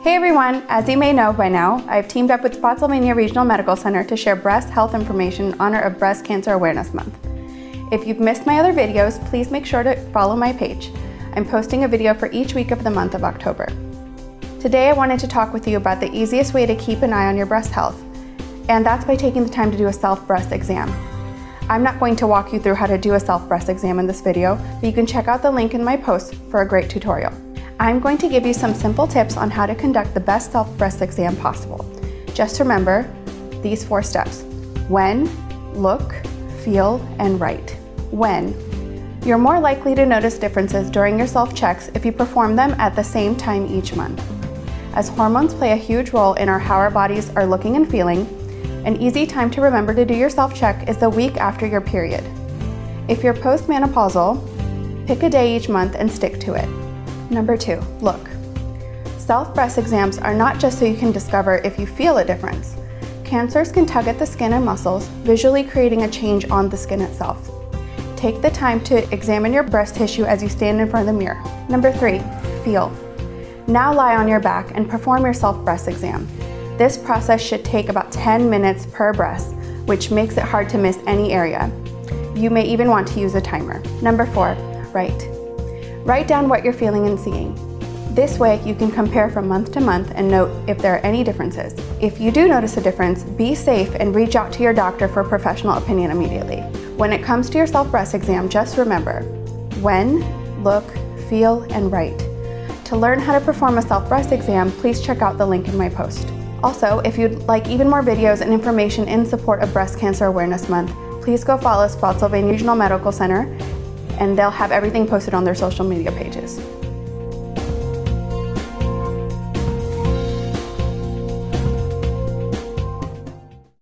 Hey everyone, as you may know by now, I've teamed up with Spotsylvania Regional Medical Center to share breast health information in honor of Breast Cancer Awareness Month. If you've missed my other videos, please make sure to follow my page. I'm posting a video for each week of the month of October. Today I wanted to talk with you about the easiest way to keep an eye on your breast health, and that's by taking the time to do a self-breast exam. I'm not going to walk you through how to do a self-breast exam in this video, but you can check out the link in my post for a great tutorial. I'm going to give you some simple tips on how to conduct the best self-breast exam possible. Just remember these 4 steps: when, look, feel, and write. When. You're more likely to notice differences during your self-checks if you perform them at the same time each month. As hormones play a huge role in how our bodies are looking and feeling, an easy time to remember to do your self-check is the week after your period. If you're postmenopausal, pick a day each month and stick to it. Number 2, look. Self-breast exams are not just so you can discover if you feel a difference. Cancers can tug at the skin and muscles, visually creating a change on the skin itself. Take the time to examine your breast tissue as you stand in front of the mirror. Number 3, feel. Now lie on your back and perform your self-breast exam. This process should take about 10 minutes per breast, which makes it hard to miss any area. You may even want to use a timer. Number 4, write. Write down what you're feeling and seeing. This way you can compare from month to month and note if there are any differences. If you do notice a difference, be safe and reach out to your doctor for a professional opinion immediately. When it comes to your self-breast exam, just remember: when, look, feel, and write. To learn how to perform a self-breast exam, please check out the link in my post. Also, if you'd like even more videos and information in support of Breast Cancer Awareness Month, please go follow Spotsylvania Regional Medical Center, and they'll have everything posted on their social media pages.